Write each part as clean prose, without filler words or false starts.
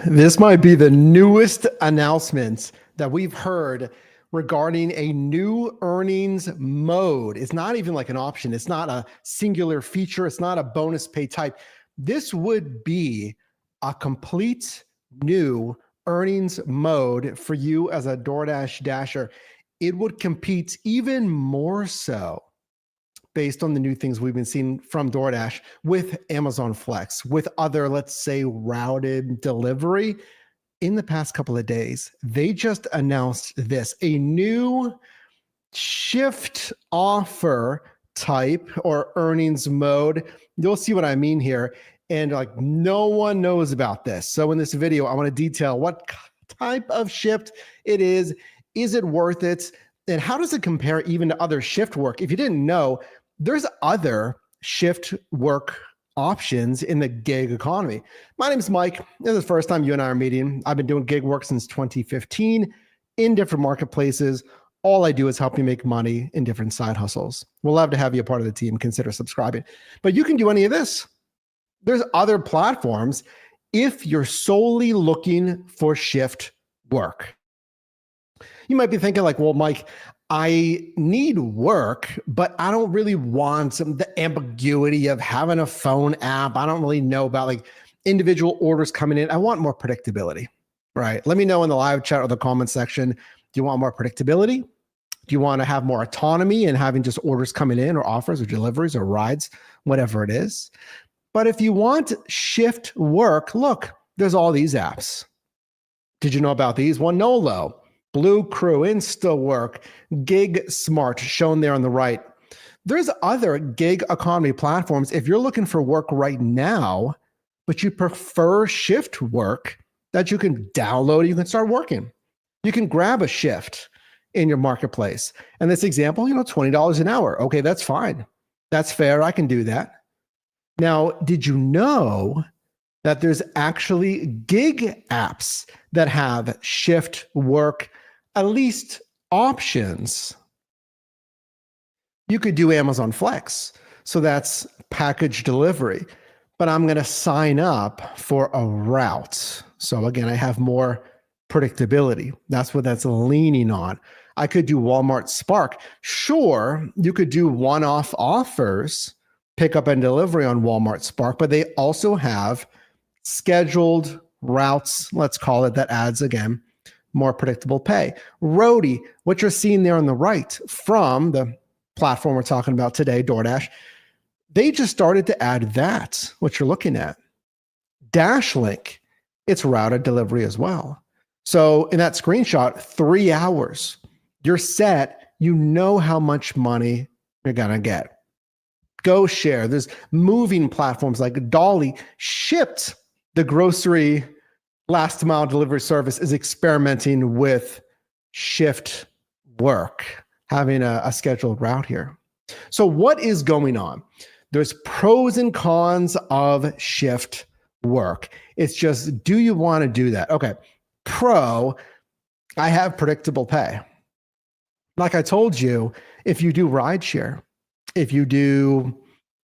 This might be the newest announcement that we've heard regarding a new earnings mode. It's not even like an option. It's not a singular feature. It's not a bonus pay type. This would be a complete new earnings mode for you as a DoorDash Dasher. It would compete even more so based on the new things we've been seeing from DoorDash with Amazon Flex, with other, let's say, routed delivery. In the past couple of days, they just announced this, a new shift offer type or earnings mode. You'll see what I mean here. And like no one knows about this. So in this video, I want to detail what type of shift it is it worth it? And how does it compare even to other shift work? If you didn't know, there's other shift work options in the gig economy. My name is Mike. This is the first time you and I are meeting. I've been doing gig work since 2015 in different marketplaces. All I do is help you make money in different side hustles. We'll love to have you a part of the team. Consider subscribing. But you can do any of this. There's other platforms if you're solely looking for shift work. You might be thinking like, well, Mike, I need work, but I don't really want the ambiguity of having a phone app. I don't really know about like individual orders coming in. I want more predictability, right? Let me know in the live chat or the comment section. Do you want more predictability? Do you want to have more autonomy in having just orders coming in or offers or deliveries or rides, whatever it is? But if you want shift work, look, there's all these apps. Did you know about these? Nolo, Blue Crew, InstaWork, Gig Smart, shown there on the right. There's other gig economy platforms. If you're looking for work right now, but you prefer shift work, that you can download, you can start working. You can grab a shift in your marketplace. And this example, $20 an hour. Okay, that's fine. That's fair. I can do that. Now, did you know that there's actually gig apps that have shift work, at least options? You could do Amazon Flex. So that's package delivery, but I'm going to sign up for a route. So again, I have more predictability. That's what that's leaning on. I could do Walmart Spark. Sure, you could do one-off offers, pickup and delivery on Walmart Spark, but they also have scheduled routes, let's call it, that adds, again, more predictable pay. Roadie, what you're seeing there on the right from the platform we're talking about today, DoorDash, they just started to add that, what you're looking at. DashLink, it's routed delivery as well. So in that screenshot, 3 hours, you're set, you know how much money you're gonna get. Go Share, there's moving platforms like Dolly. Shipped, the grocery last mile delivery service, is experimenting with shift work, having a scheduled route here. So what is going on? There's pros and cons of shift work. It's just, do you want to do that? Okay, pro, I have predictable pay. Like I told you, if you do rideshare, if you do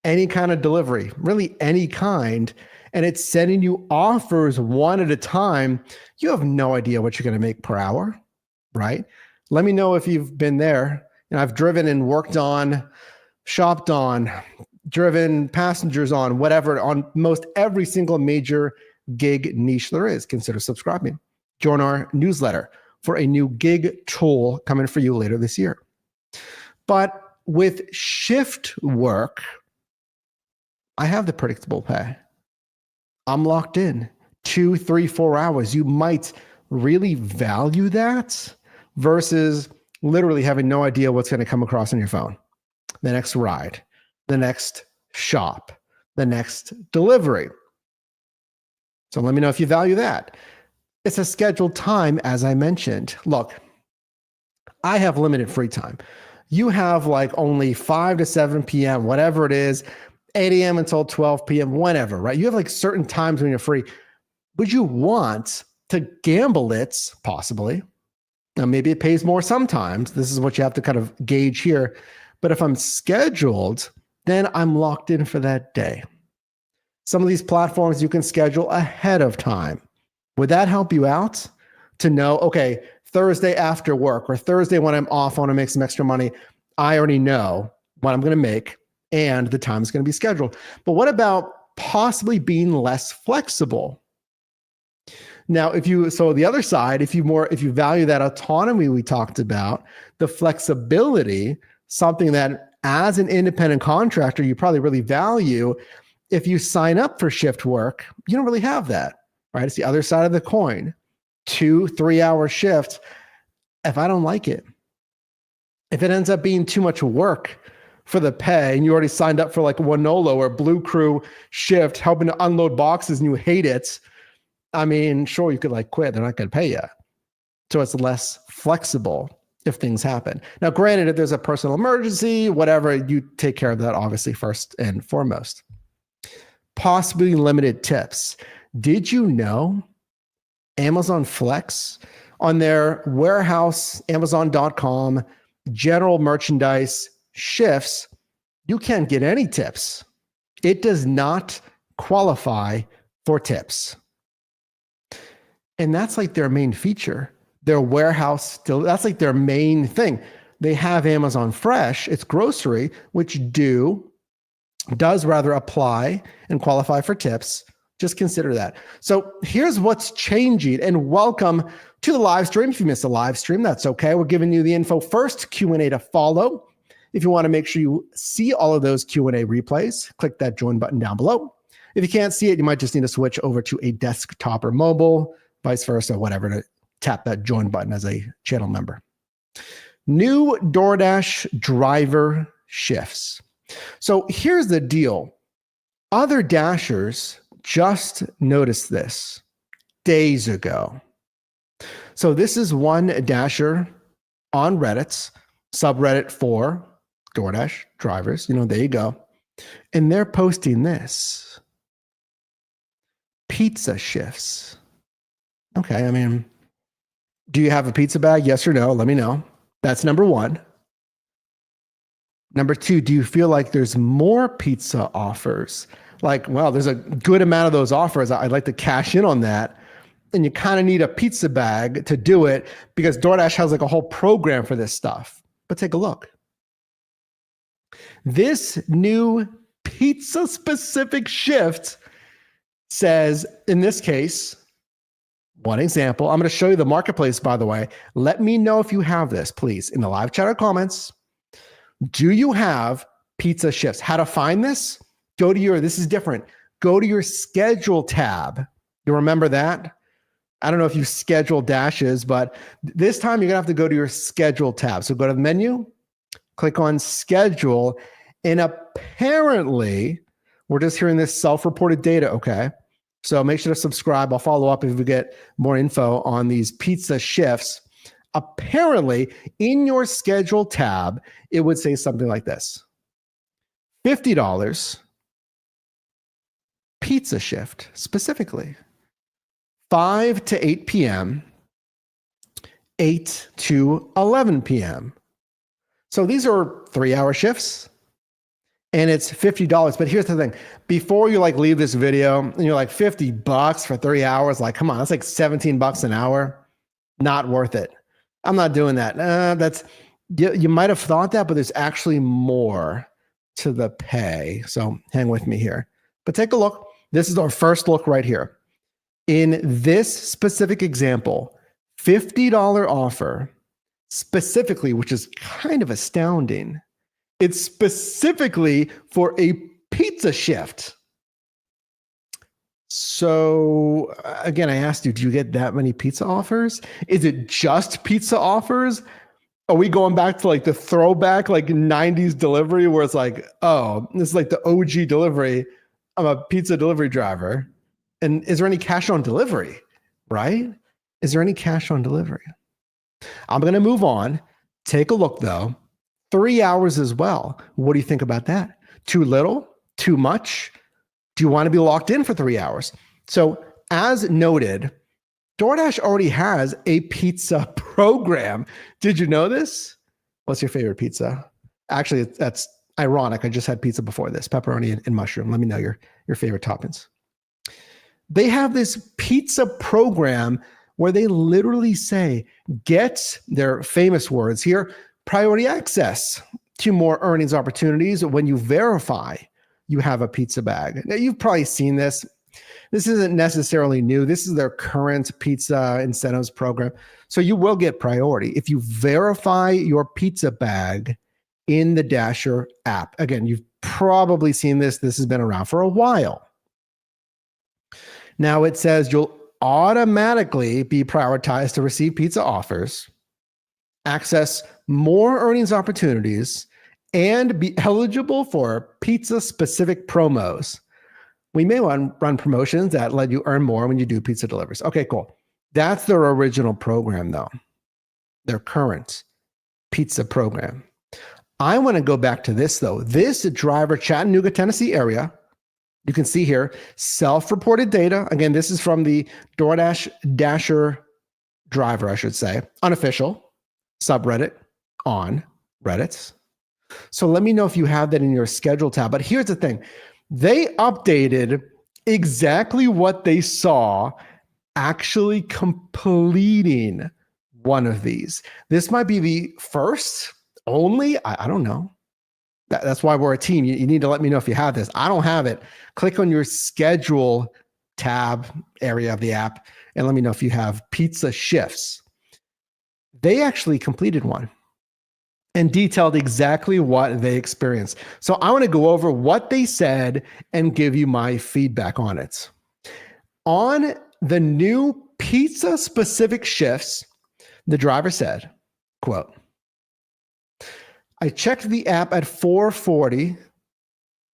any kind of delivery, really any kind, and it's sending you offers one at a time, you have no idea what you're going to make per hour, right? Let me know if you've been there. And I've driven and worked on, shopped on, driven passengers on, whatever, on most every single major gig niche there is. Consider subscribing. Join our newsletter for a new gig tool coming for you later this year. But with shift work, I have the predictable pay. I'm locked in 2, 3, 4 hours. You might really value that versus literally having no idea what's going to come across on your phone. The next ride, the next shop, the next delivery. So let me know if you value that. It's a scheduled time, as I mentioned. Look, I have limited free time. You have like only 5 to 7 p.m., whatever it is, 8 a.m. until 12 p.m., whenever, right? You have like certain times when you're free. Would you want to gamble it, possibly? Now, maybe it pays more sometimes. This is what you have to kind of gauge here. But if I'm scheduled, then I'm locked in for that day. Some of these platforms you can schedule ahead of time. Would that help you out to know, okay, Thursday after work or Thursday when I'm off, I want to make some extra money. I already know what I'm going to make and the time is going to be scheduled. But what about possibly being less flexible? Now, so the other side, if you value that autonomy we talked about, the flexibility, something that as an independent contractor, you probably really value. If you sign up for shift work, you don't really have that, right? It's the other side of the coin. 2-3 hour shift. If I don't like it, if it ends up being too much work for the pay and you already signed up for like Winolo or Blue Crew shift, helping to unload boxes and you hate it, I mean, sure, you could like quit. They're not going to pay you. So it's less flexible if things happen. Now, granted, if there's a personal emergency, whatever, you take care of that obviously first and foremost. Possibly limited tips. Did you know Amazon Flex on their warehouse, Amazon.com, general merchandise shifts, you can't get any tips. It does not qualify for tips. And that's like their main feature. Their warehouse, that's like their main thing. They have Amazon Fresh, it's grocery, which does rather apply and qualify for tips. Just consider that. So here's what's changing, and welcome to the live stream. If you missed the live stream, that's okay. We're giving you the info first, Q&A to follow. If you want to make sure you see all of those Q&A replays, click that join button down below. If you can't see it, you might just need to switch over to a desktop or mobile, vice versa, whatever, to tap that join button as a channel member. New DoorDash driver shifts. So here's the deal. Other Dashers just noticed this days ago. So this is one Dasher on Reddit's subreddit for DoorDash drivers. There you go. And they're posting this. Pizza shifts. Okay, I mean, do you have a pizza bag? Yes or no? Let me know. That's number one. Number two, do you feel like there's more pizza offers? Like, well, there's a good amount of those offers. I'd like to cash in on that. And you kind of need a pizza bag to do it because DoorDash has like a whole program for this stuff. But take a look. This new pizza specific shift says, in this case, one example, I'm going to show you the marketplace, by the way. Let me know if you have this, please, in the live chat or comments. Do you have pizza shifts? How to find this? This is different. Go to your schedule tab. You remember that? I don't know if you schedule dashes, but this time you're going to have to go to your schedule tab. So go to the menu, click on schedule, and apparently we're just hearing this self-reported data, okay? So make sure to subscribe. I'll follow up if we get more info on these pizza shifts. Apparently, in your schedule tab, it would say something like this. $50 pizza shift, specifically. 5 to 8 p.m., 8 to 11 p.m. So these are 3-hour shifts. And it's $50. But here's the thing. Before you leave this video and you're like $50 for 3 hours, come on, that's like $17 an hour. Not worth it. I'm not doing that. You might have thought that, but there's actually more to the pay. So hang with me here. But take a look. This is our first look right here. In this specific example, $50 offer specifically, which is kind of astounding. It's specifically for a pizza shift. So again, I asked you, do you get that many pizza offers? Is it just pizza offers? Are we going back to the throwback 90s delivery where it's oh, this is the OG delivery. I'm a pizza delivery driver. And is there any cash on delivery, right? Is there any cash on delivery? I'm going to move on. Take a look though. 3 hours as well. What do you think about that? Too little? Too much? Do you want to be locked in for 3 hours? So as noted, DoorDash already has a pizza program. Did you know this? What's your favorite pizza? Actually, that's ironic. I just had pizza before this, pepperoni and mushroom. Let me know your favorite toppings. They have this pizza program where they literally say, get their famous words here, priority access to more earnings opportunities when you verify you have a pizza bag. Now, you've probably seen this. This isn't necessarily new. This is their current pizza incentives program. So you will get priority if you verify your pizza bag in the Dasher app. Again, you've probably seen this. This has been around for a while. Now it says you'll automatically be prioritized to receive pizza offers, access more earnings opportunities, and be eligible for pizza-specific promos. We may run promotions that let you earn more when you do pizza deliveries. Okay, cool. That's their original program, though. Their current pizza program. I want to go back to this, though. This driver, Chattanooga, Tennessee area, you can see here, self-reported data. Again, this is from the DoorDash Dasher driver, I should say. Unofficial, subreddit, on Reddit. So let me know if you have that in your schedule tab. But here's the thing. They updated exactly what they saw actually completing one of these. This might be the first, only, I don't know. That's why we're a team. You need to let me know if you have this. I don't have it. Click on your schedule tab area of the app and let me know if you have pizza shifts. They actually completed one and detailed exactly what they experienced. So I want to go over what they said and give you my feedback on it. On the new pizza-specific shifts, the driver said, quote, I checked the app at 4:40,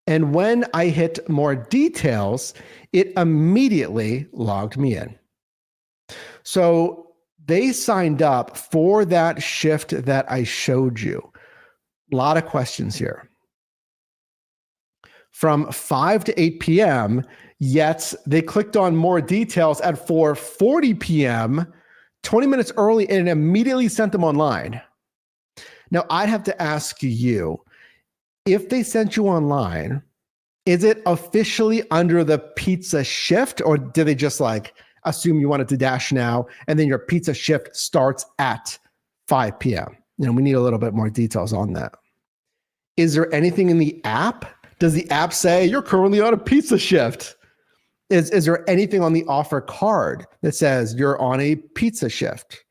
and when I hit more details, it immediately logged me in. So they signed up for that shift that I showed you. A lot of questions here. From 5 to 8 p.m., yet they clicked on more details at 4:40 p.m., 20 minutes early, and it immediately sent them online. Now, I'd have to ask you, if they sent you online, is it officially under the pizza shift, or did they just like assume you wanted to dash now, and then your pizza shift starts at 5 p.m.? You know, we need a little bit more details on that. Is there anything in the app? Does the app say you're currently on a pizza shift? Is there anything on the offer card that says you're on a pizza shift?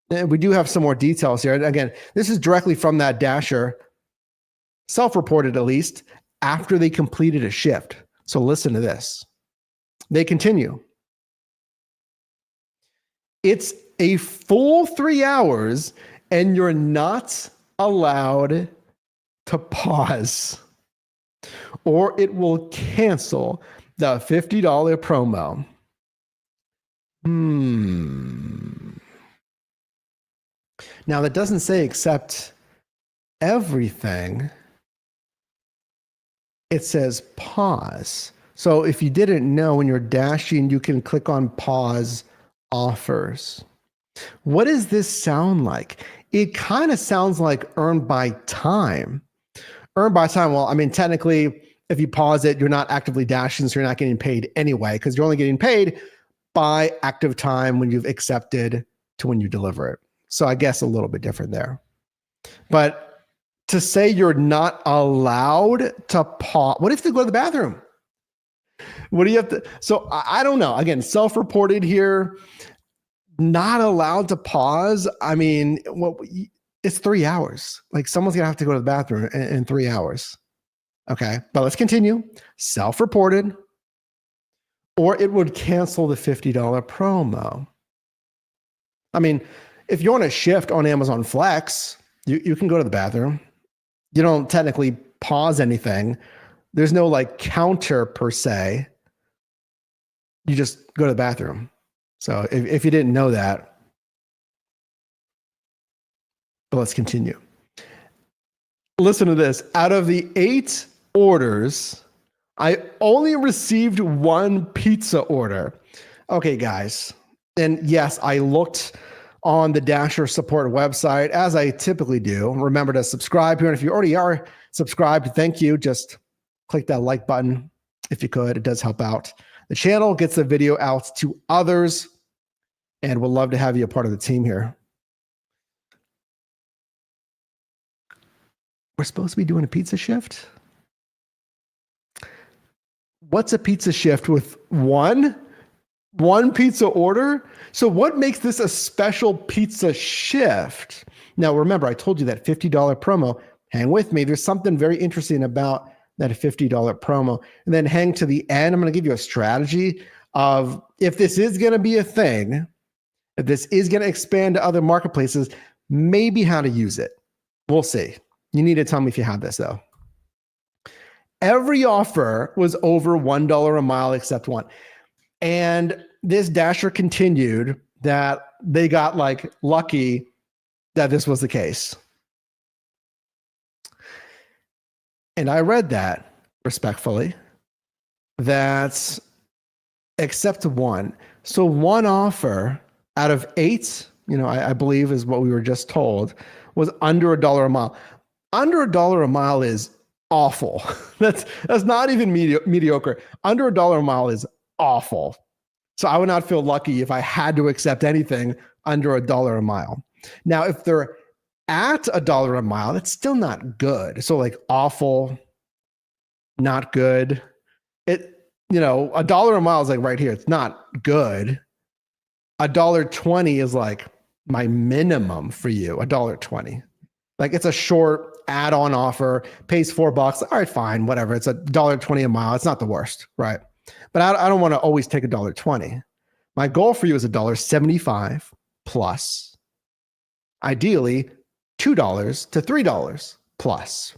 And we do have some more details here. And again, this is directly from that Dasher, self-reported at least, after they completed a shift. So listen to this. They continue. It's a full 3 hours and you're not allowed to pause, or it will cancel the $50 promo. Now, that doesn't say accept everything. It says pause. So if you didn't know, when you're dashing, you can click on pause offers. What does this sound like? It kind of sounds like earned by time. Earned by time, well, I mean, technically, if you pause it, you're not actively dashing, so you're not getting paid anyway, because you're only getting paid by active time when you've accepted to when you deliver it. So I guess a little bit different there. But to say you're not allowed to pause, what if they go to the bathroom? What do you have to? So I don't know. Again, self-reported here, not allowed to pause. I mean, it's 3 hours. Like someone's going to have to go to the bathroom in 3 hours. Okay, but let's continue. Self-reported, or it would cancel the $50 promo. I mean, if you're on a shift on Amazon Flex, you can go to the bathroom. You don't technically pause anything. There's no like counter per se. You just go to the bathroom. So if you didn't know that, but let's continue. Listen to this. Out of the 8 orders, I only received 1 pizza order. Okay, guys. And yes, I looked on the Dasher support website, as I typically do. Remember to subscribe here. And if you already are subscribed, thank you. Just click that like button if you could. It does help out the channel, gets the video out to others, and we'll love to have you a part of the team here. We're supposed to be doing a pizza shift. What's a pizza shift with one pizza order? So what makes this a special pizza shift? Now, remember, I told you that $50 promo. Hang with me. There's something very interesting about that $50 promo. And then hang to the end. I'm going to give you a strategy of if this is going to be a thing, if this is going to expand to other marketplaces, maybe how to use it. We'll see. You need to tell me if you have this, though. Every offer was over $1 a mile except one. And this Dasher continued that they got like lucky that this was the case. And I read that respectfully, that's except one. So one offer out of 8, I believe is what we were just told, was under $1 a mile. Under $1 a mile is awful. That's not even mediocre. Under $1 a mile is awful. So I would not feel lucky if I had to accept anything under $1 a mile. Now, if they're at $1 a mile, that's still not good. So like awful, not good. $1 a mile is like right here. It's not good. $1.20 is like my minimum for you. $1.20. Like it's a short add-on offer, pays $4. All right, fine, whatever. It's $1.20 a mile. It's not the worst, right? But I don't want to always take $1.20. My goal for you is $1.75 plus, ideally $2 to $3 plus.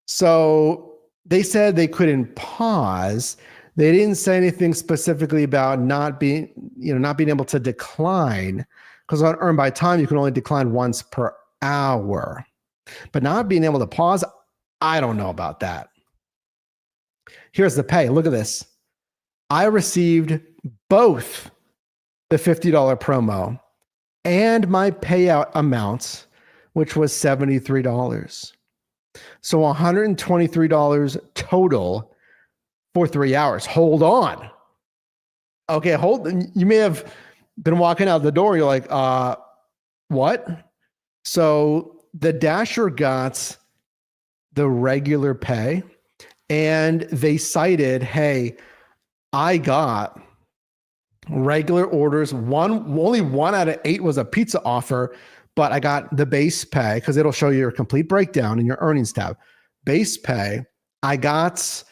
So they said they couldn't pause. They didn't say anything specifically about not being able to decline, because on Earn by Time you can only decline once per hour. But not being able to pause, I don't know about that. Here's the pay. Look at this. I received both the $50 promo and my payout amount, which was $73. So $123 total for 3 hours. Hold on. Okay, you may have been walking out the door. You're like, what? So the Dasher got the regular pay, and they cited, hey, I got regular orders. Only 1 out of 8 was a pizza offer, but I got the base pay because it'll show you your complete breakdown in your earnings tab. Base pay. I got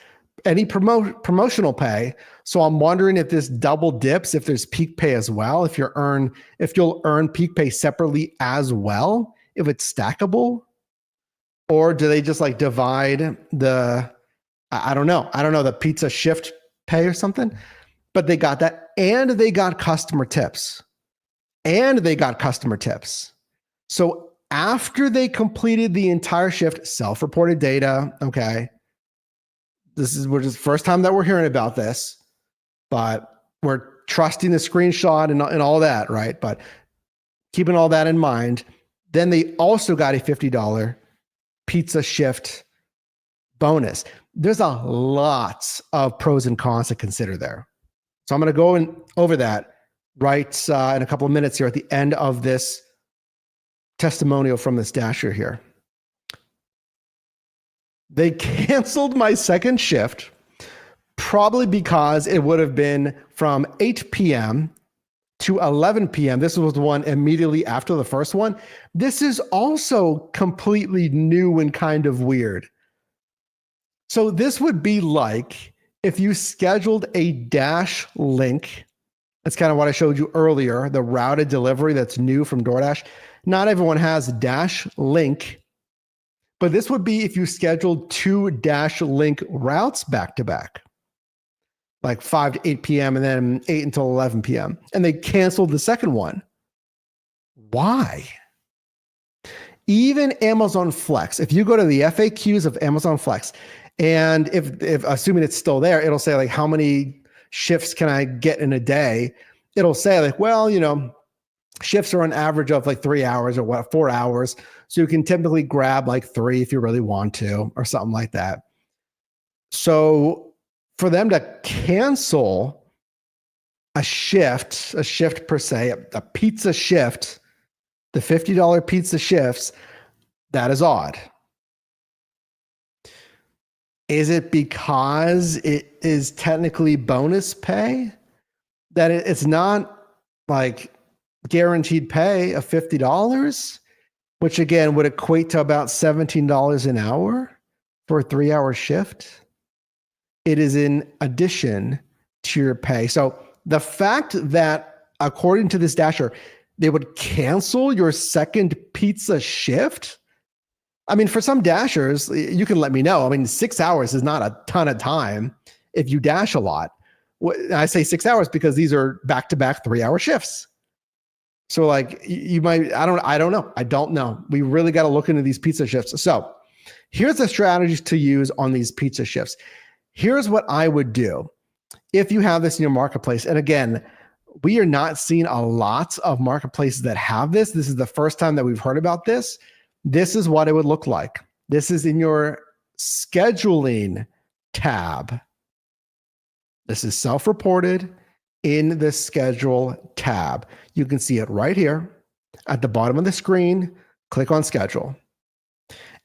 any promotional pay. So I'm wondering if this double dips, if there's peak pay as well, if you'll earn peak pay separately as well, if it's stackable, or do they just like divide I don't know, the pizza shift pay or something, but they got that, and they got customer tips, So after they completed the entire shift, self-reported data, okay, this is the first time that we're hearing about this, but we're trusting the screenshot and all that, right? But keeping all that in mind, then they also got a $50 pizza shift bonus. There's a lot of pros and cons to consider there. So I'm going to go over that right in a couple of minutes here at the end of this testimonial from this Dasher here. They canceled my second shift, probably because it would have been from 8 p.m. to 11 p.m. This was the one immediately after the first one. This is also completely new and kind of weird. So this would be like if you scheduled a Dash link. That's kind of what I showed you earlier, the routed delivery that's new from DoorDash. Not everyone has Dash link, but this would be if you scheduled 2 Dash link routes back to back, like 5 to 8 p.m. and then 8 until 11 p.m. And they canceled the second one. Why? Even Amazon Flex, if you go to the FAQs of Amazon Flex, and if assuming it's still there, it'll say like, how many shifts can I get in a day? It'll say like, well, shifts are on average of like 3 hours or 4 hours. So you can typically grab like 3 if you really want to, or something like that. So for them to cancel a shift per se, a pizza shift, the $50 pizza shifts, that is odd. Is it because it is technically bonus pay? That it's not like guaranteed pay of $50, which again would equate to about $17 an hour for a 3-hour shift. It is in addition to your pay. So the fact that, according to this dasher, they would cancel your second pizza shift. I mean, for some dashers, you can let me know. I mean, 6 hours is not a ton of time if you dash a lot. I say 6 hours because these are back-to-back 3-hour shifts. So like you might, I don't know. We really got to look into these pizza shifts. So here's the strategies to use on these pizza shifts. Here's what I would do if you have this in your marketplace. And again, we are not seeing a lot of marketplaces that have this. This is the first time that we've heard about this. This is what it would look like. This is in your scheduling tab. This is self-reported in the schedule tab. You can see it right here at the bottom of the screen. Click on schedule.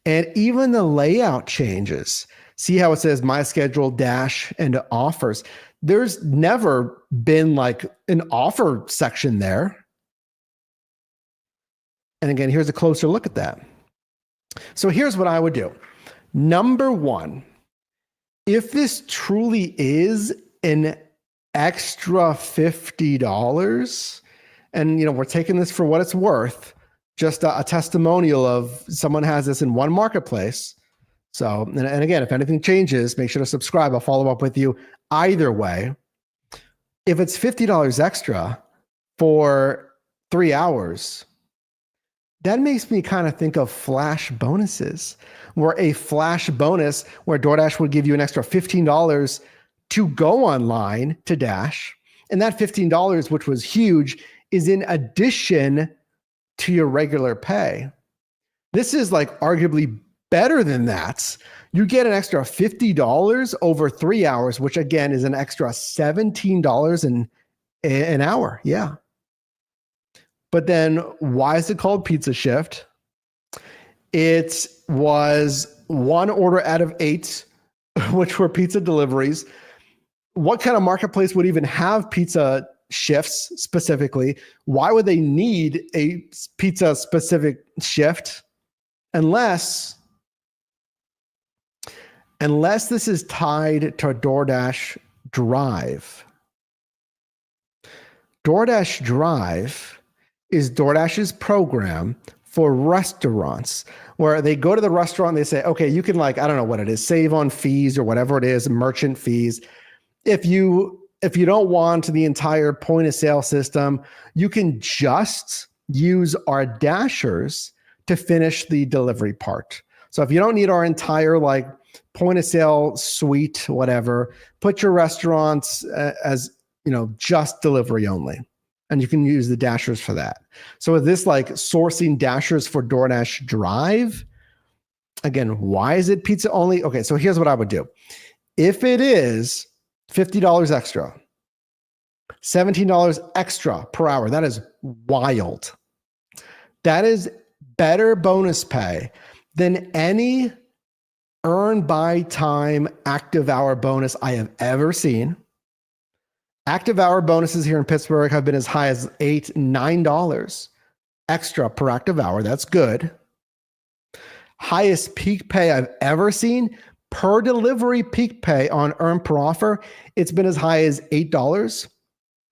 And even the layout changes. See how it says my schedule dash and offers. There's never been like an offer section there. And again, here's a closer look at that. So here's what I would do. Number one, if this truly is an extra $50, and we're taking this for what it's worth, just a testimonial of someone has this in one marketplace. So, and again, if anything changes, make sure to subscribe. I'll follow up with you either way. If it's $50 extra for 3 hours, that makes me kind of think of flash bonuses, where a flash bonus where DoorDash would give you an extra $15 to go online to Dash. And that $15, which was huge, is in addition to your regular pay. This is like arguably better than that. You get an extra $50 over 3 hours, which again is an extra $17 an hour. Yeah. But then why is it called pizza shift? It was 1 order out of 8, which were pizza deliveries. What kind of marketplace would even have pizza shifts specifically? Why would they need a pizza specific shift? Unless this is tied to DoorDash Drive. DoorDash Drive is DoorDash's program for restaurants, where they go to the restaurant and they say, okay, you can I don't know what it is, save on fees or whatever it is, merchant fees. If you don't want the entire point of sale system, you can just use our dashers to finish the delivery part. So if you don't need our entire point of sale suite, whatever, put your restaurants as just delivery only. And you can use the dashers for that. So with this sourcing dashers for DoorDash Drive, again, why is it pizza only? Okay, so here's what I would do. If it is $50 extra, $17 extra per hour, that is wild. That is better bonus pay than any earn by time active hour bonus I have ever seen. Active hour bonuses here in Pittsburgh have been as high as $8, $9 extra per active hour. That's good. Highest peak pay I've ever seen per delivery peak pay on earn per offer. It's been as high as $8.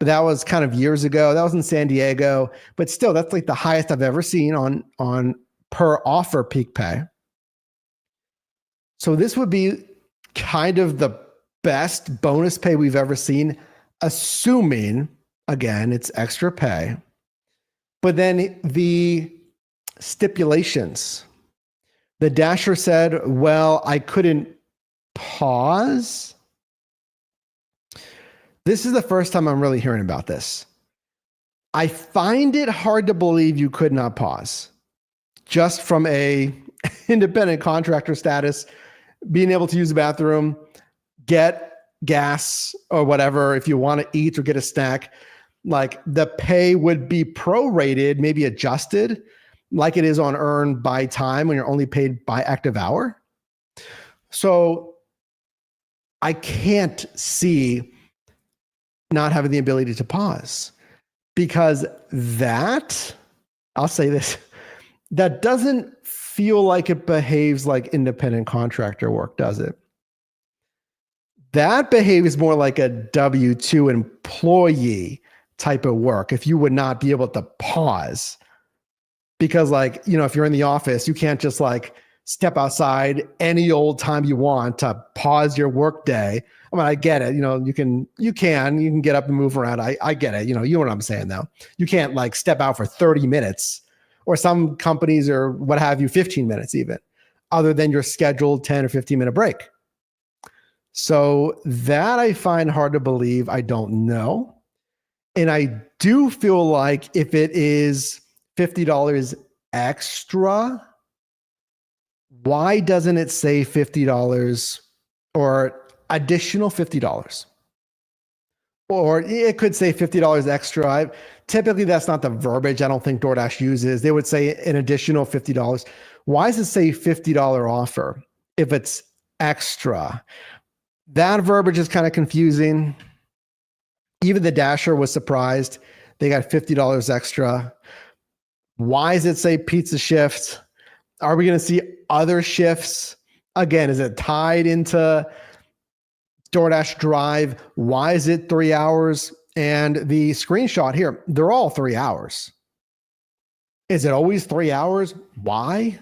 But that was kind of years ago. That was in San Diego. But still, that's the highest I've ever seen on per offer peak pay. So this would be kind of the best bonus pay we've ever seen, assuming, again, it's extra pay. But then the stipulations. The dasher said, well, I couldn't pause. This is the first time I'm really hearing about this. I find it hard to believe you could not pause just from a independent contractor status, being able to use the bathroom, get gas or whatever, if you want to eat or get a snack, like the pay would be prorated, maybe adjusted, like it is on earn by time when you're only paid by active hour. So I can't see not having the ability to pause, because that, I'll say this, that doesn't feel like it behaves like independent contractor work, does it? That behaves more like a W-2 employee type of work, if you would not be able to pause. Because like, if you're in the office, you can't just like step outside any old time you want to pause your work day. I mean, I get it. You can get up and move around. I get it. You know what I'm saying though. You can't like step out for 30 minutes, or some companies or what have you, 15 minutes even, other than your scheduled 10 or 15-minute break. So that I find hard to believe. I don't know. And I do feel like if it is $50 extra, why doesn't it say $50 or additional $50? Or it could say $50 extra. Typically, that's not the verbiage I don't think DoorDash uses. They would say an additional $50. Why does it say $50 offer if it's extra? That verbiage is kind of confusing. Even the Dasher was surprised. They got $50 extra. Why does it say pizza shift? Are we going to see other shifts? Again, is it tied into DoorDash Drive? Why is it 3 hours? And the screenshot here, they're all 3 hours. Is it always 3 hours? Why?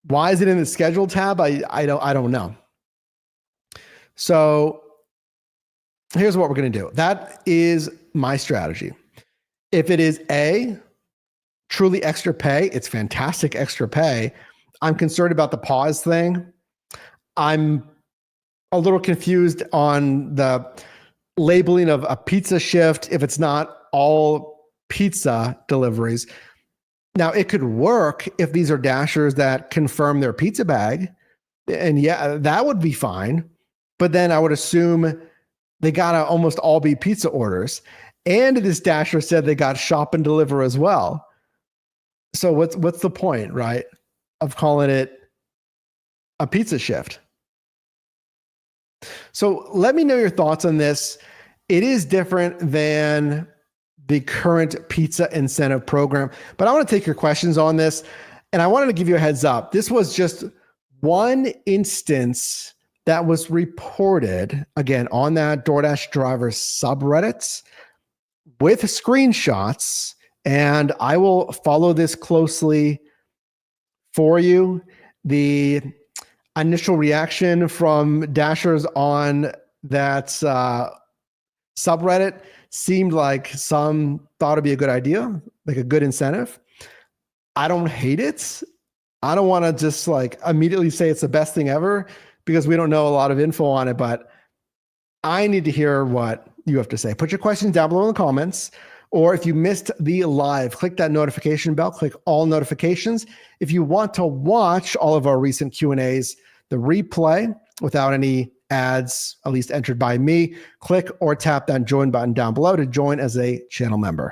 Why is it in the schedule tab? I don't know. So here's what we're going to do. That is my strategy. If it is truly extra pay, it's fantastic extra pay. I'm concerned about the pause thing. I'm a little confused on the labeling of a pizza shift if it's not all pizza deliveries. Now, it could work if these are Dashers that confirm their pizza bag. And yeah, that would be fine. But then I would assume they gotta almost all be pizza orders. And this Dasher said they got shop and deliver as well. So what's the point, right, of calling it a pizza shift? So let me know your thoughts on this. It is different than the current pizza incentive program, but I want to take your questions on this. And I wanted to give you a heads up. This was just one instance that was reported, again, on that DoorDash driver subreddit with screenshots. And I will follow this closely for you. The initial reaction from Dashers on that subreddit seemed like some thought it'd be a good idea, like a good incentive. I don't hate it. I don't want to just like immediately say it's the best thing ever because we don't know a lot of info on it, but I need to hear what you have to say. Put your questions down below in the comments. Or if you missed the live, click that notification bell, click all notifications. If you want to watch all of our recent Q&As, the replay without any ads, at least entered by me, click or tap that join button down below to join as a channel member.